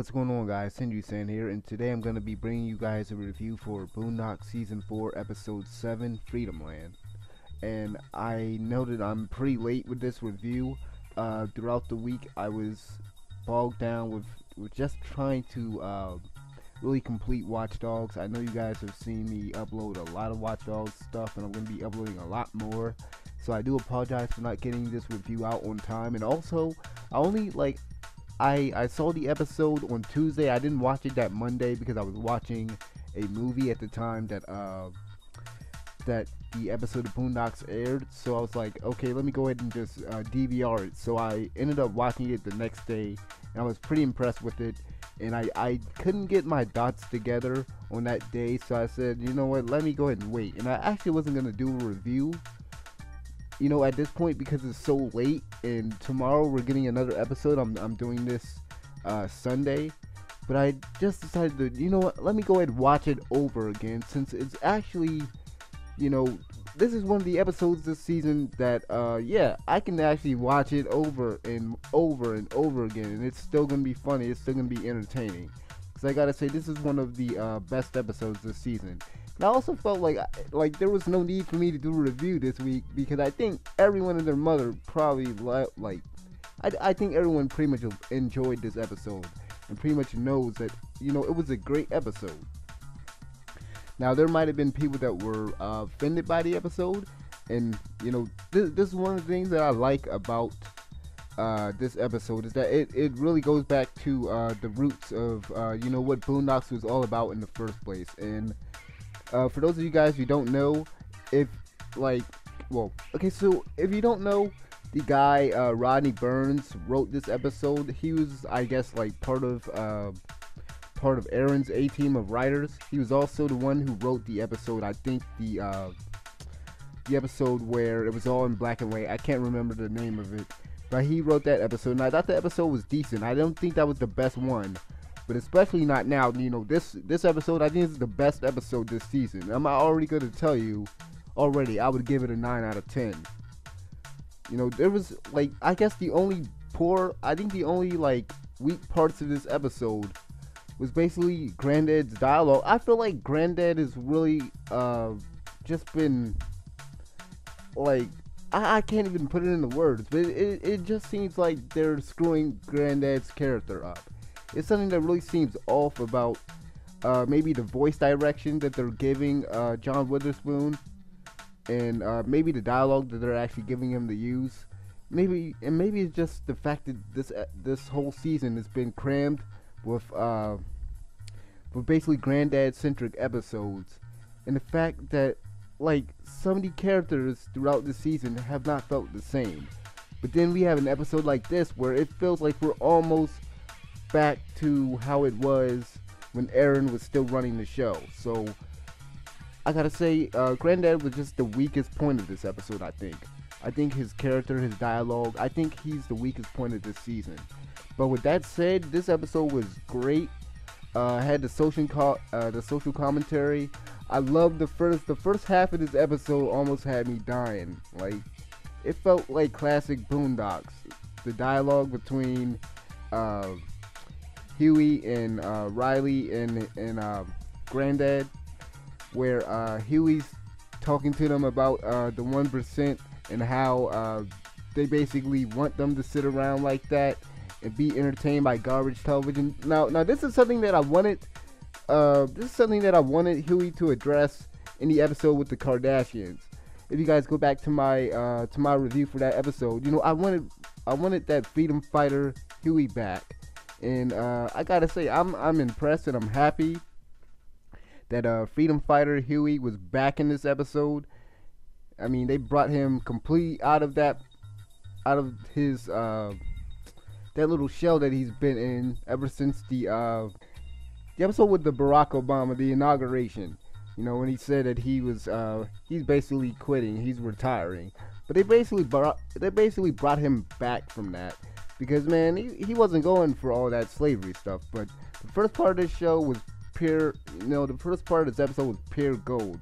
what's going on, guys? San here, and today I'm going to be bringing you guys a review for Boondocks Season 4, Episode 7, Freedomland. And I know that I'm pretty late with this review. Throughout the week, I was bogged down with just trying to really complete Watch Dogs. I know you guys have seen me upload a lot of Watch Dogs stuff, and I'm going to be uploading a lot more. So I do apologize for not getting this review out on time. And also, I saw the episode on Tuesday. I didn't watch it that Monday because I was watching a movie at the time that the episode of Boondocks aired. So I was like, okay, let me go ahead and just DVR it. So I ended up watching it the next day, and I was pretty impressed with it. And I couldn't get my dots together on that day, so I said, you know what, let me go ahead and wait. And I actually wasn't going to do a review, you know, at this point because it's so late, and tomorrow we're getting another episode. I'm doing this Sunday, but I just decided to, you know what, let me go ahead and watch it over again, since it's actually, you know, this is one of the episodes this season that yeah, I can actually watch it over and over and over again, and it's still gonna be funny, it's still gonna be entertaining, because I gotta say, this is one of the best episodes this season. And I also felt like there was no need for me to do a review this week, because I think everyone and their mother probably I think everyone pretty much enjoyed this episode and pretty much knows that, you know, it was a great episode. Now, there might have been people that were offended by the episode, and, you know, this is one of the things that I like about this episode, is that it really goes back to the roots of, you know, what Boondocks was all about in the first place. And for those of you guys who don't know, so if you don't know, the guy Rodney Burns wrote this episode. He was, I guess, like part of Aaron's A team of writers. He was also the one who wrote the episode, I think the episode where it was all in black and white. I can't remember the name of it, but he wrote that episode, and I thought the episode was decent. I don't think that was the best one, but especially not now. You know, this episode, I think, is the best episode this season. I'm already going to tell you already, I would give it a 9 out of 10. You know, there was, like, I guess the only weak parts of this episode was basically Granddad's dialogue. I feel like Granddad is really just been, like, I can't even put it into words, but it just seems like they're screwing Granddad's character up. It's something that really seems off about maybe the voice direction that they're giving John Witherspoon, and maybe the dialogue that they're actually giving him to use. Maybe it's just the fact that this whole season has been crammed with basically Granddad-centric episodes, and the fact that, like, some of the characters throughout the season have not felt the same. But then we have an episode like this where it feels like we're almost back to how it was when Aaron was still running the show. So I gotta say, Granddad was just the weakest point of this episode. I think his character, his dialogue, I think he's the weakest point of this season. But with that said, this episode was great. Had the social commentary. I loved the first half of this episode. Almost had me dying. Like, it felt like classic Boondocks. The dialogue between Huey and Riley and Granddad, where Huey's talking to them about the 1% and how they basically want them to sit around like that and be entertained by garbage television. Now this is something that I wanted. This is something that I wanted Huey to address in the episode with the Kardashians. If you guys go back to my review for that episode, you know, I wanted that freedom fighter Huey back, and I gotta say, I'm impressed and I'm happy that freedom fighter Huey was back in this episode. I mean, they brought him completely out of his that little shell that he's been in ever since the episode with the Barack Obama, the inauguration. You know, when he said that he's basically quitting, he's retiring. But they basically brought him back from that, because, man, he wasn't going for all that slavery stuff. But the first part of this show was pure, the first part of this episode was pure gold.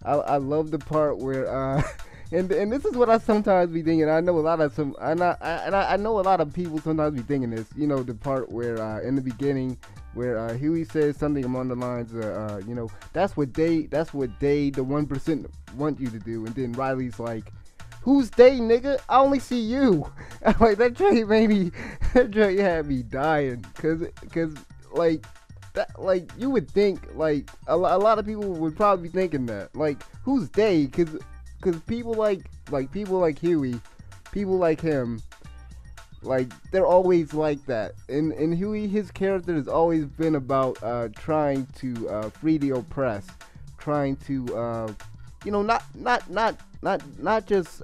I love the part where and this is what I sometimes be thinking. I know a lot of some, I know a lot of people sometimes be thinking this. You know, the part where in the beginning, where Huey says something along the lines of, you know, that's what they, the 1% want you to do, and then Riley's like, who's they, nigga? I only see you. I'm like, that Trey made me, that Trey had me dying, cause like. That, like, you would think, like, a lot of people would probably be thinking that, like, who's they? Cause people like people like Huey, people like him, like, they're always like that. And Huey, his character has always been about trying to free the oppressed, trying to you know, not just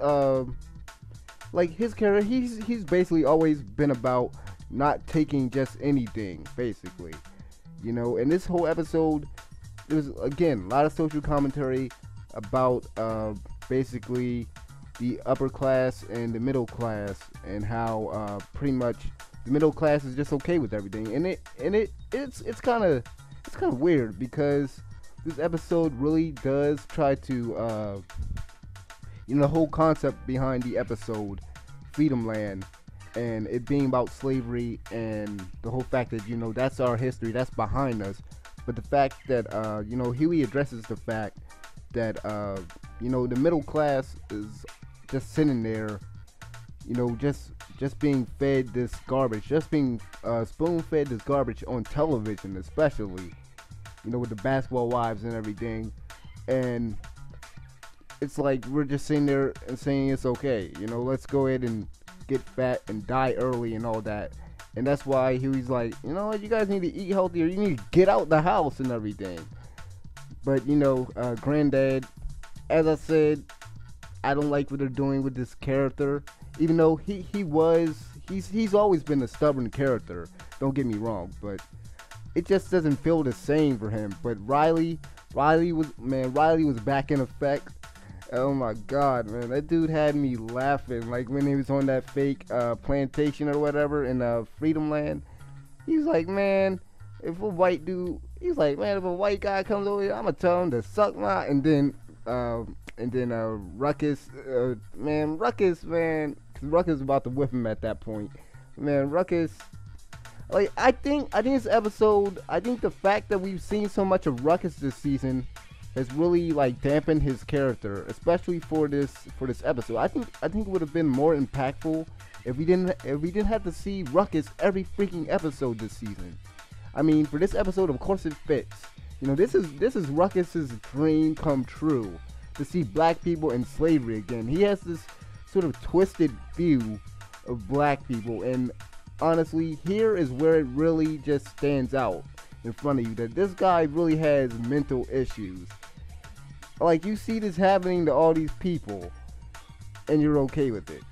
like his character. He's basically always been about not taking just anything, basically. You know, and this whole episode, there's again a lot of social commentary about basically the upper class and the middle class, and how pretty much the middle class is just okay with everything. And it's kind of weird, because this episode really does try to you know, the whole concept behind the episode, Freedomland, and it being about slavery, and the whole fact that, you know, that's our history, that's behind us. But the fact that you know, Huey addresses the fact that you know, the middle class is just sitting there, you know, just being fed this garbage, just being spoon-fed this garbage on television, especially, you know, with the basketball wives and everything. And it's like we're just sitting there and saying it's okay, you know, let's go ahead and get fat and die early and all that. And that's why Huey's like, you know what, you guys need to eat healthier, you need to get out the house and everything. But, you know, Granddad, as I said, I don't like what they're doing with this character, even though he's always been a stubborn character, don't get me wrong, but it just doesn't feel the same for him. But Riley was back in effect. Oh my god, man, that dude had me laughing, like when he was on that fake plantation or whatever in Freedomland. He's like, man, if a white guy comes over here, I'm gonna tell him to suck my, and then Ruckus, Ruckus was about to whip him at that point. Man, Ruckus, like, I think this episode, I think the fact that we've seen so much of Ruckus this season has really, like, dampened his character, especially for this episode. I think it would have been more impactful if we didn't have to see Ruckus every freaking episode this season. I mean, for this episode, of course it fits. You know, this is Ruckus's dream come true, to see black people in slavery again. He has this sort of twisted view of black people, and honestly, here is where it really just stands out in front of you, that this guy really has mental issues. Like, you see this happening to all these people, and you're okay with it.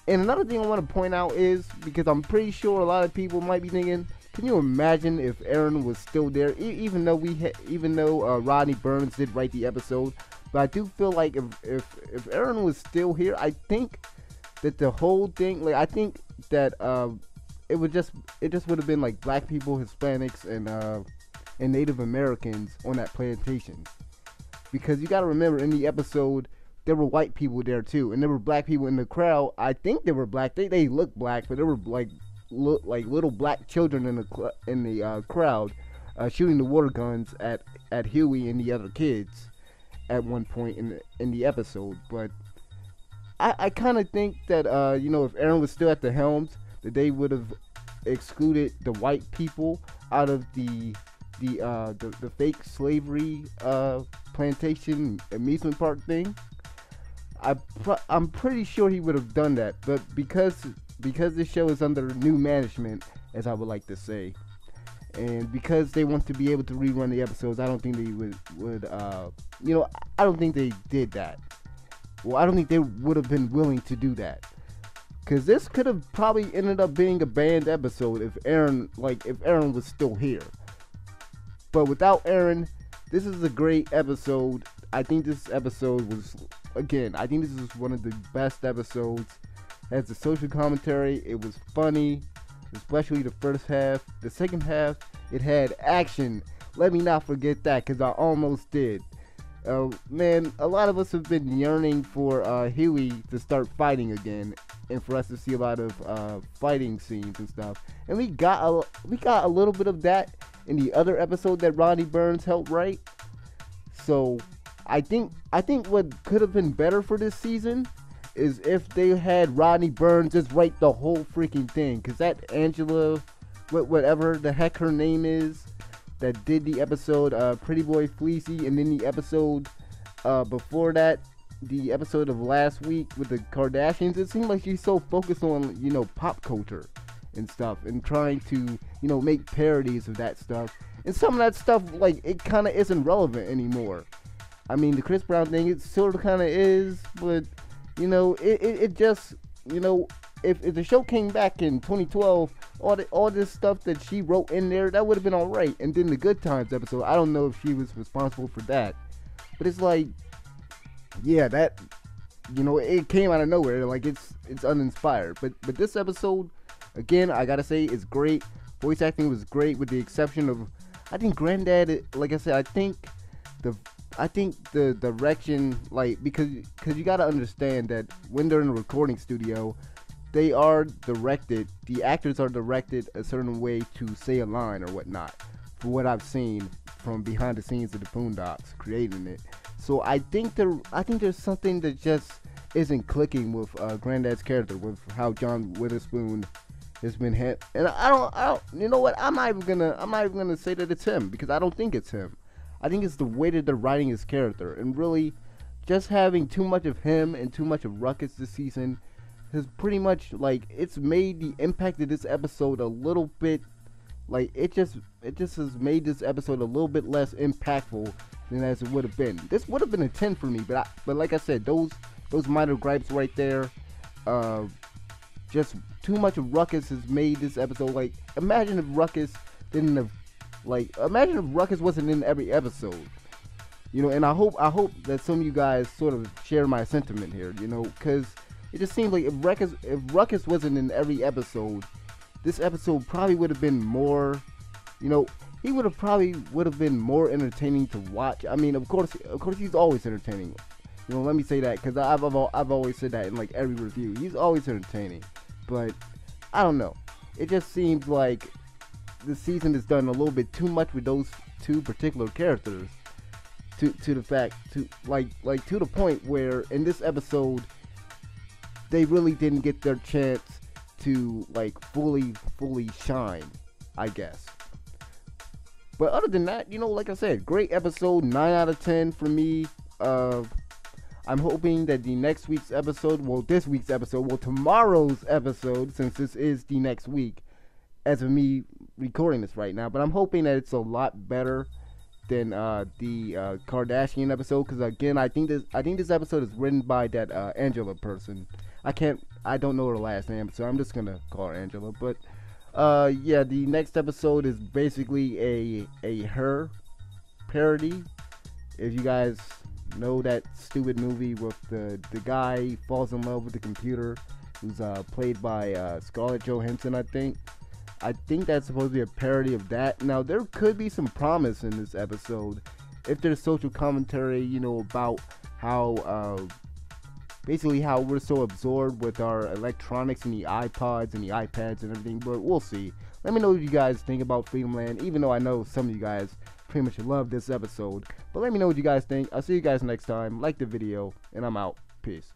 And another thing I want to point out is, because I'm pretty sure a lot of people might be thinking, can you imagine if Aaron was still there? Even though Rodney Burns did write the episode, but I do feel like if Aaron was still here, I think that the whole thing, like, I think that it just would have been like black people, Hispanics, and Native Americans on that plantation. Because you got to remember, in the episode, there were white people there too, and there were black people in the crowd. I think they were black. They looked black, but they were like little black children in the crowd, shooting the water guns at Huey and the other kids at one point in the episode. But I kind of think that you know, if Aaron was still at the helms, that they would have excluded the white people out of the fake slavery plantation amusement park thing. I'm pretty sure he would have done that, but because this show is under new management, as I would like to say, and because they want to be able to rerun the episodes, I don't think they would you know, I don't think they did that. Well, I don't think they would have been willing to do that, because this could have probably ended up being a banned episode if Aaron was still here. But without Aaron, this is a great episode. I think this episode was, again, I think this is one of the best episodes. It has the social commentary. It was funny, especially the first half. The second half, it had action. Let me not forget that, because I almost did. Man, a lot of us have been yearning for Huey to start fighting again, and for us to see a lot of fighting scenes and stuff. And we got a little bit of that in the other episode that Ronnie Burns helped write. So I think what could have been better for this season is if they had Rodney Burns just write the whole freaking thing, cause that Angela, whatever the heck her name is, that did the episode Pretty Boy Fleecy, and then the episode before that, the episode of last week with the Kardashians, it seemed like she's so focused on, you know, pop culture and stuff, and trying to, you know, make parodies of that stuff. And some of that stuff, like, it kind of isn't relevant anymore. I mean, the Chris Brown thing, it sort of kind of is, but, you know, it just, you know, if the show came back in 2012, all this stuff that she wrote in there, that would have been alright. And then the Good Times episode, I don't know if she was responsible for that. But it's like, yeah, that, you know, it came out of nowhere. Like, it's uninspired. But this episode, again, I gotta say, is great. Voice acting was great, with the exception of, I think Granddad, like I said, I think the direction, like, because you gotta understand that when they're in a recording studio, they are directed, the actors are directed a certain way to say a line or whatnot, for what I've seen from behind the scenes of the Boondocks creating it. So I think there's something that just isn't clicking with Granddad's character, with how John Witherspoon has been hit. And I don't, you know what, I'm not even gonna say that it's him, because I don't think it's him. I think it's the way that they're writing his character, and really just having too much of him and too much of Ruckus this season has pretty much, like, it's made the impact of this episode a little bit, like, it just has made this episode a little bit less impactful than as it would have been. This would have been a 10 for me, but like I said, those minor gripes right there, just too much of Ruckus has made this episode, like, imagine if Ruckus wasn't in every episode, you know. And I hope that some of you guys sort of share my sentiment here, you know, because it just seems like if Ruckus wasn't in every episode, this episode probably would have been more, you know, he would have been more entertaining to watch. I mean, of course he's always entertaining, you know, let me say that, because I've always said that in, like, every review. He's always entertaining, but I don't know, it just seems like the season has done a little bit too much with those two particular characters, to the fact, to like to the point where in this episode they really didn't get their chance to, like, fully shine, I guess. But other than that, you know, like I said, great episode, 9 out of 10 for me. I'm hoping that the next week's episode, tomorrow's episode, since this is the next week, as of me recording this right now, but I'm hoping that it's a lot better than the Kardashian episode, because again, I think this episode is written by that Angela person. I don't know her last name, so I'm just gonna call her Angela. But yeah, the next episode is basically a her parody. If you guys know that stupid movie with the guy falls in love with the computer, who's played by Scarlett Johansson, I think that's supposed to be a parody of that. Now, there could be some promise in this episode if there's social commentary, you know, about how basically how we're so absorbed with our electronics and the iPods and the iPads and everything. But we'll see. Let me know what you guys think about Freedomland, even though I know some of you guys pretty much love this episode. But let me know what you guys think. I'll see you guys next time. Like the video, and I'm out. Peace.